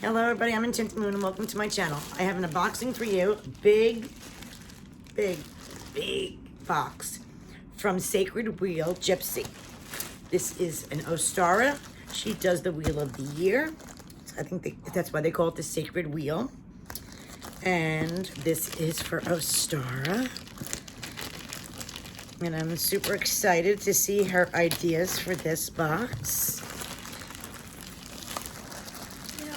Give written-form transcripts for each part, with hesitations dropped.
Hello everybody, I'm Enchanted Moon and welcome to my channel. I have an unboxing for you. Big box from Sacred Wheel Gypsy. This is an Ostara. She does the Wheel of the Year. I think that's why they call it the Sacred Wheel. And this is for Ostara. And I'm super excited to see her ideas for this box.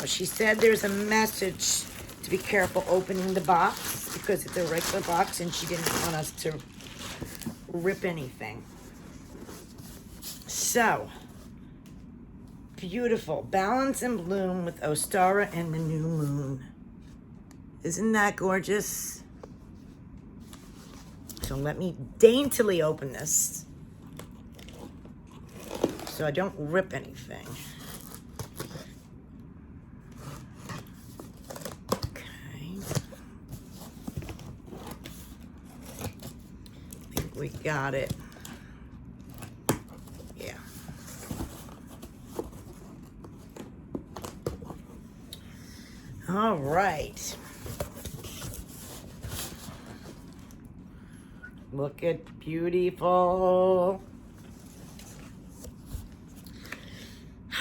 She said there's a message to be careful opening the box because it's a regular box and she didn't want us to rip anything. So, beautiful. Balance and bloom with Ostara and the new moon. Isn't that gorgeous? So let me daintily open this so I don't rip anything. We got it. Yeah. All right. Look at beautiful. All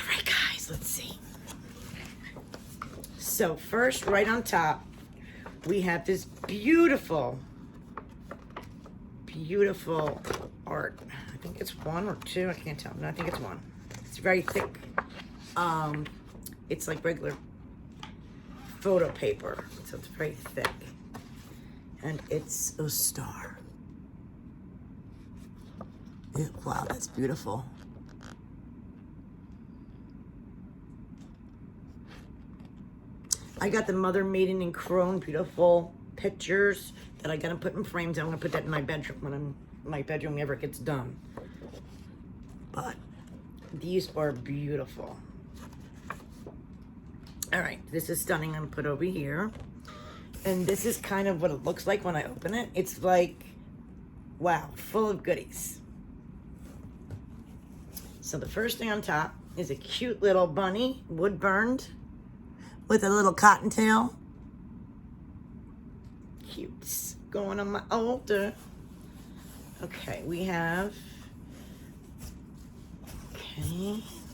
right, guys, let's see. So first, right on top, we have this beautiful art. I think it's one or two. I can't tell. No, I think it's one. It's very thick. It's like regular photo paper, so it's very thick. And it's Ostara. Wow, that's beautiful. I got the Mother, Maiden, and Crone beautiful pictures that I'm gonna put in frames. I'm gonna put that in my bedroom when my bedroom never gets done. But these are beautiful. All right, this is stunning. I'm gonna put over here. And this is kind of what it looks like when I open it. It's like, wow, full of goodies. So the first thing on top is a cute little bunny, wood burned, with a little cottontail. Cute. Going on my altar. Okay, we have,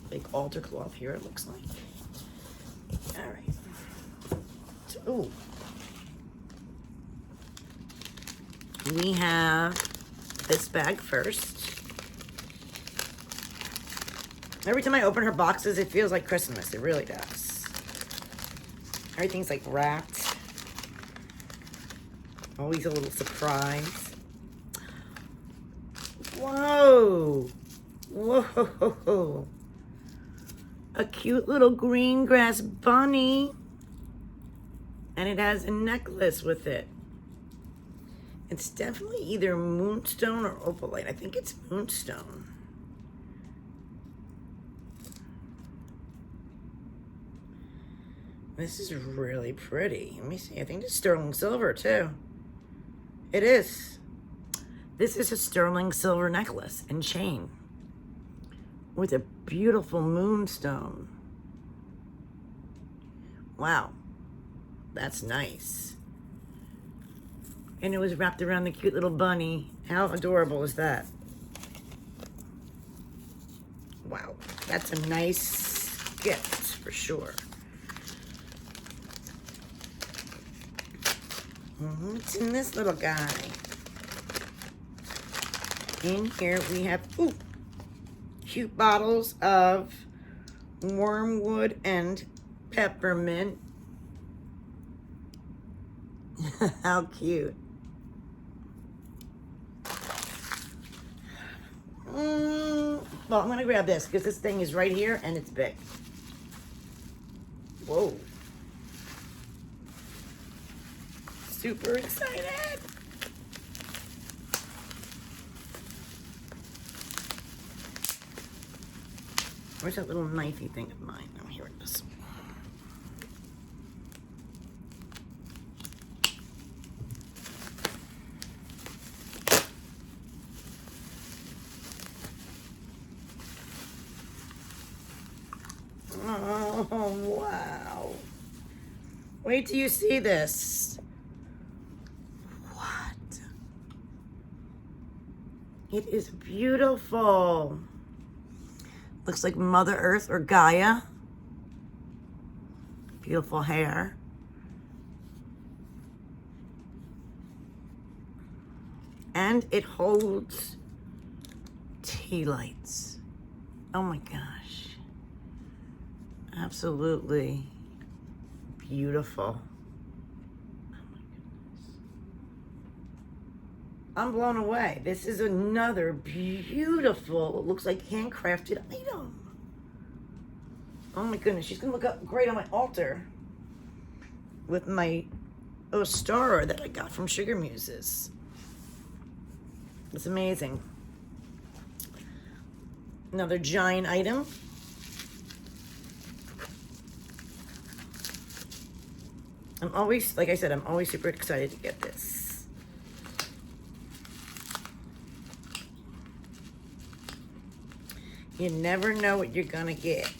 big altar cloth here, it looks like. All right. So, ooh. We have this bag first. Every time I open her boxes, it feels like Christmas. It really does. Everything's like wrapped. Always a little surprise. Whoa. Whoa. A cute little green grass bunny. And it has a necklace with it. It's definitely either moonstone or opalite. I think it's moonstone. This is really pretty. Let me see. I think it's sterling silver too. It is. This is a sterling silver necklace and chain with a beautiful moonstone. Wow, that's nice. And it was wrapped around the cute little bunny. How adorable is that? Wow, that's a nice gift for sure. What's in this little guy? In here we have, ooh, cute bottles of wormwood and peppermint. How cute. Well, I'm gonna grab this because this thing is right here and it's big. Whoa. Super excited. Where's that little knifey thing of mine? Oh, here it is. Oh, wow. Wait till you see this. What? It is beautiful. Looks like Mother Earth or Gaia. Beautiful hair. And it holds tea lights. Oh my gosh. Absolutely beautiful. Oh my goodness. I'm blown away. This is another beautiful, it looks like handcrafted item. Oh my goodness, she's gonna look up great on my altar with my Ostara that I got from Sugar Muses. It's amazing. Another giant item. I'm always, like I said, I'm always super excited to get this. You never know what you're gonna get.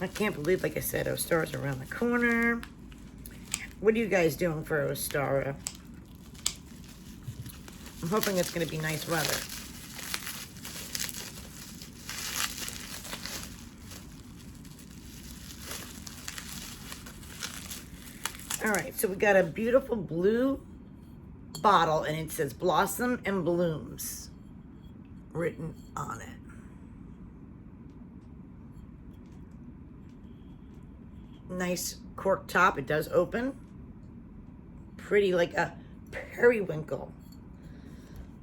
I can't believe, like I said, Ostara's around the corner. What are you guys doing for Ostara? I'm hoping it's going to be nice weather. All right, so we got a beautiful blue bottle, and it says Blossom and Blooms written on it. Nice cork top. It does open. Pretty, like a periwinkle.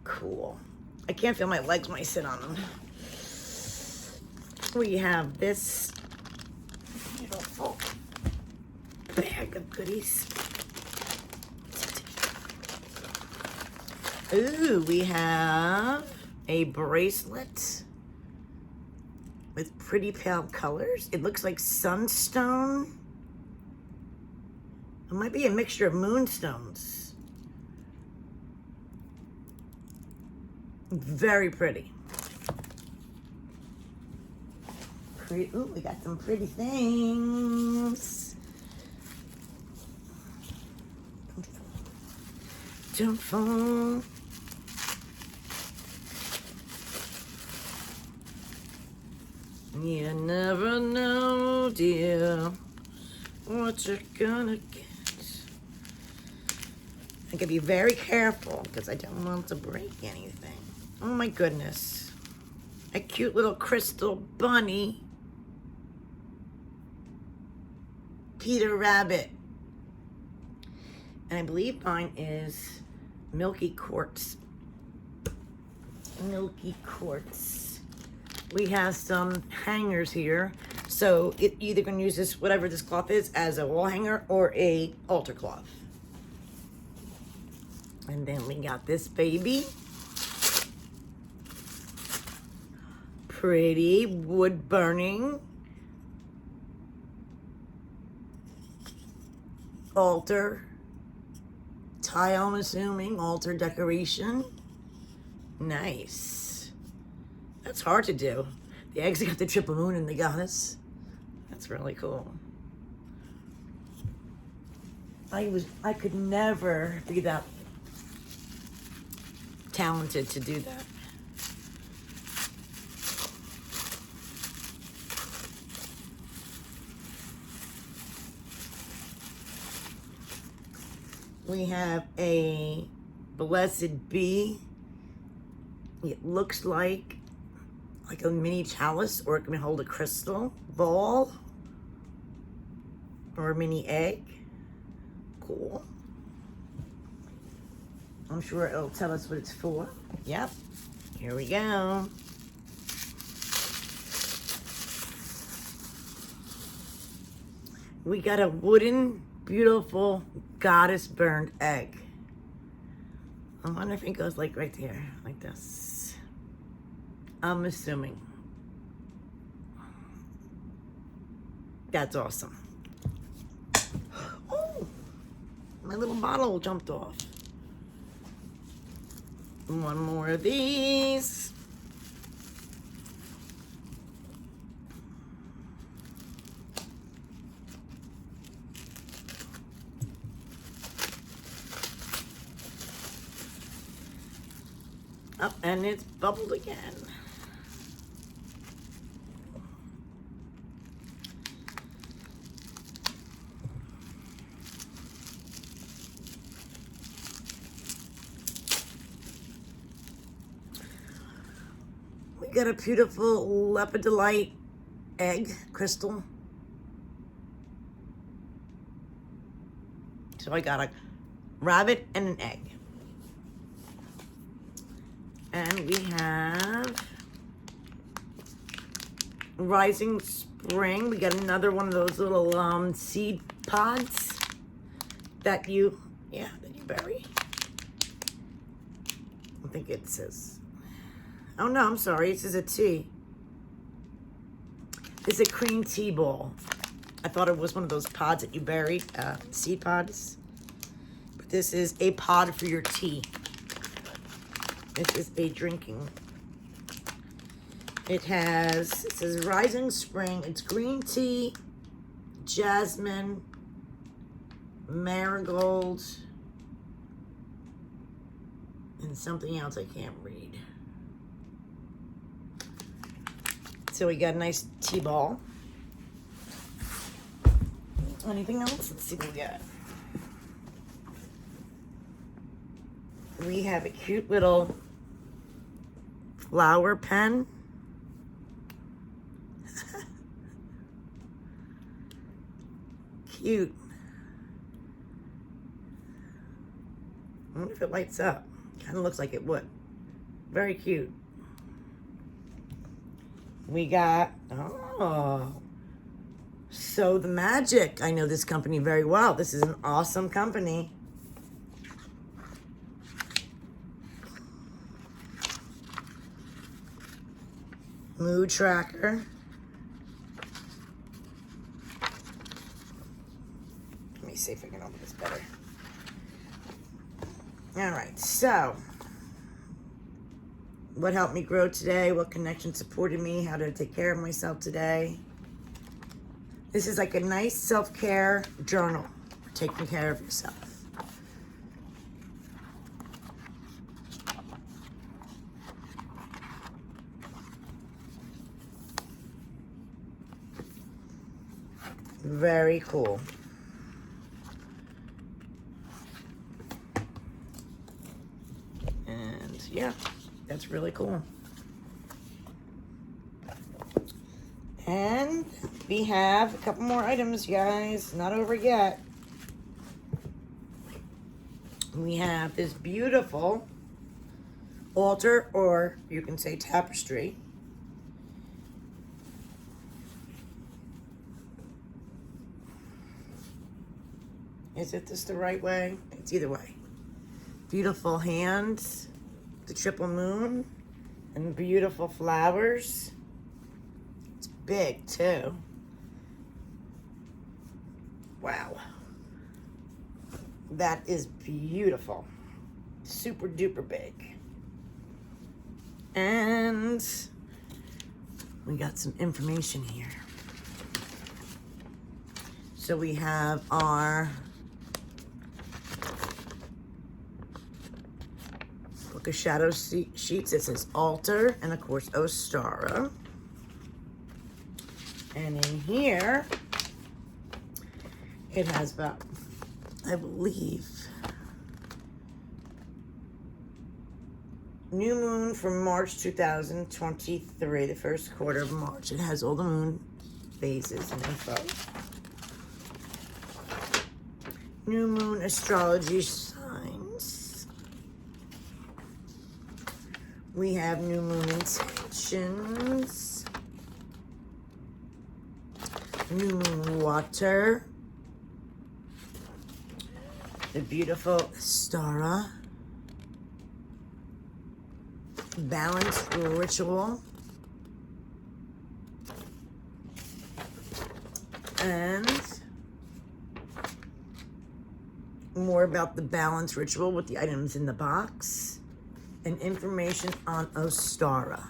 Cool. I can't feel my legs when I sit on them. We have this beautiful bag of goodies. Ooh, we have a bracelet with pretty pale colors. It looks like sunstone. It might be a mixture of moonstones. Very pretty. Ooh, we got some pretty things. Don't fall. You never know, dear, what you're gonna get. I gotta be very careful because I don't want to break anything. Oh my goodness. A cute little crystal bunny. Peter Rabbit. And I believe mine is Milky Quartz. Milky Quartz. We have some hangers here. So it either gonna use this, whatever this cloth is, as a wall hanger or a altar cloth. And then we got this baby. Pretty wood burning altar tile, I'm assuming, altar decoration. Nice. That's hard to do. The eggs got the triple moon and the goddess. That's really cool. I could never be that talented to do that. We have a blessed bee. It looks like a mini chalice, or it can hold a crystal ball or a mini egg. Cool. I'm sure it'll tell us what it's for. Yep. Here we go. We got a wooden, beautiful goddess burned egg. I wonder if it goes like right here, like this. I'm assuming. That's awesome. Oh, my little bottle jumped off. One more of these. Oh, and it's bubbled again. We got a beautiful lepidolite egg crystal. So I got a rabbit and an egg. And we have Rising Spring. We got another one of those little seed pods that you bury. I think it says, oh no, I'm sorry, it says a tea. This is a cream tea ball. I thought it was one of those pods that you bury, seed pods. But this is a pod for your tea. This is a drinking. It says Rising Spring. It's green tea, jasmine, marigold, and something else I can't read. So we got a nice tea ball. Anything else? Let's see what we got. We have a cute little flower pen. Cute. I wonder if it lights up. Kind of looks like it would. Very cute. We got, So the Magic. I know this company very well. This is an awesome company. Mood tracker. Let me see if I can open this better. All right, so what helped me grow today? What connection supported me? How did I take care of myself today? This is like a nice self-care journal for taking care of yourself. Very cool. And yeah, that's really cool. And we have a couple more items, guys. Not over yet. We have this beautiful altar, or you can say tapestry. Is it this the right way? It's either way. Beautiful hands, the triple moon, and beautiful flowers. It's big too. Wow. That is beautiful. Super duper big. And we got some information here. So we have our book of shadow sheets. It says altar, and of course Ostara. And in here, it has about, I believe, new moon from March 2023, the first quarter of March. It has all the moon phases and info. New moon astrology signs. We have new moon intentions. New moon water. The beautiful Ostara. Balanced ritual. And more about the balance ritual with the items in the box. And information on Ostara.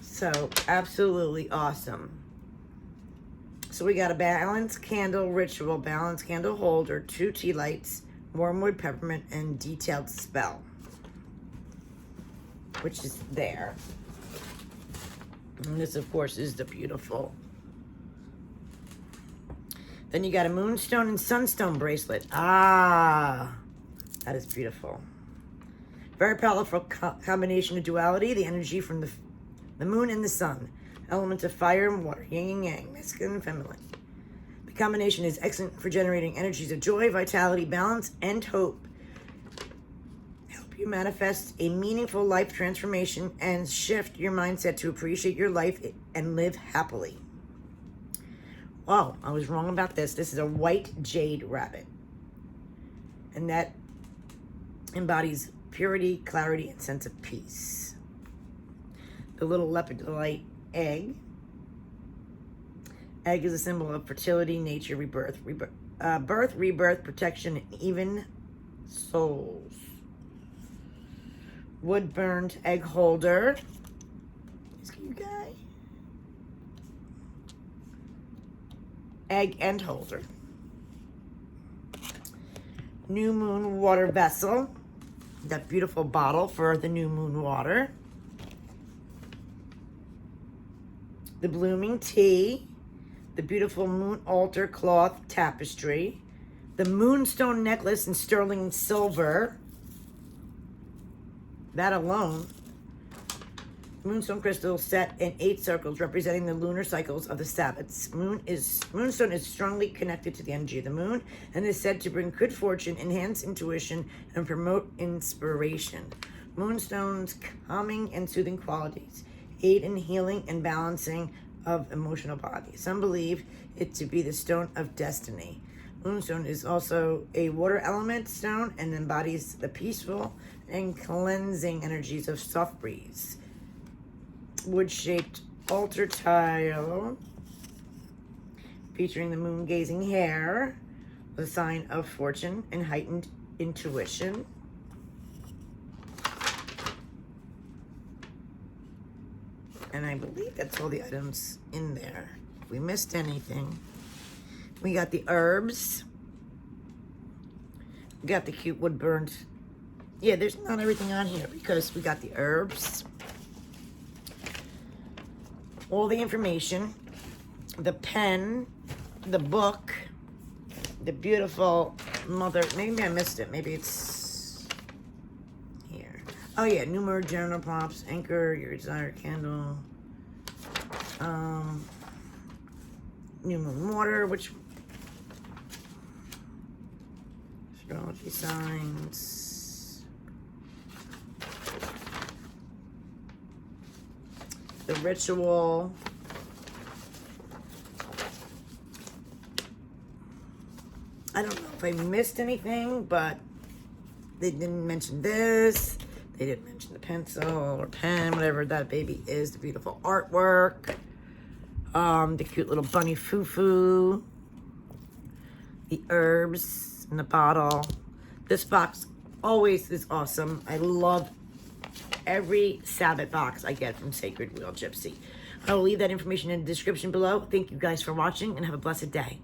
So, absolutely awesome. So we got a balance candle ritual, balance candle holder, 2 tea lights, wormwood peppermint, and detailed spell. which is there. And this, of course, is the beautiful. Then you got a moonstone and sunstone bracelet. Ah, that is beautiful. Very powerful combination of duality, the energy from the moon and the sun. Elements of fire and water, yin and yang, masculine and feminine. The combination is excellent for generating energies of joy, vitality, balance, and hope. Help you manifest a meaningful life transformation and shift your mindset to appreciate your life and live happily. Oh, I was wrong about this. This is a white jade rabbit. And that embodies purity, clarity, and sense of peace. The little lepidolite egg. Egg is a symbol of fertility, nature, rebirth, birth, rebirth, protection, and even souls. Wood burned egg holder. This cute guy. Egg end holder. New moon water vessel. That beautiful bottle for the new moon water. The blooming tea. The beautiful moon altar cloth tapestry. The moonstone necklace in sterling silver. That alone. Moonstone crystal set in 8 circles representing the lunar cycles of the Sabbats. Moonstone is strongly connected to the energy of the moon and is said to bring good fortune, enhance intuition, and promote inspiration. Moonstone's calming and soothing qualities aid in healing and balancing of emotional bodies. Some believe it to be the stone of destiny. Moonstone is also a water element stone and embodies the peaceful and cleansing energies of soft breeze. Wood-shaped altar tile featuring the moon gazing hare, the sign of fortune and heightened intuition. And I believe that's all the items in there. If we missed anything, we got the herbs. We got the cute wood burned. Yeah, there's not everything on here because we got the herbs. All the information, the pen, the book, the beautiful mother. Maybe I missed it. Maybe it's here. Oh yeah, numerous journal prompts, anchor, your desired candle, new moon water, which astrology signs, the ritual, I don't know if I missed anything, but they didn't mention this. They didn't mention the pencil or pen, whatever that baby is, the beautiful artwork, the cute little bunny foo-foo, the herbs in the bottle. This box always is awesome. I love every Sabbath box I get from Sacred Wheel Gypsy. I will leave that information in the description below. Thank you guys for watching and have a blessed day.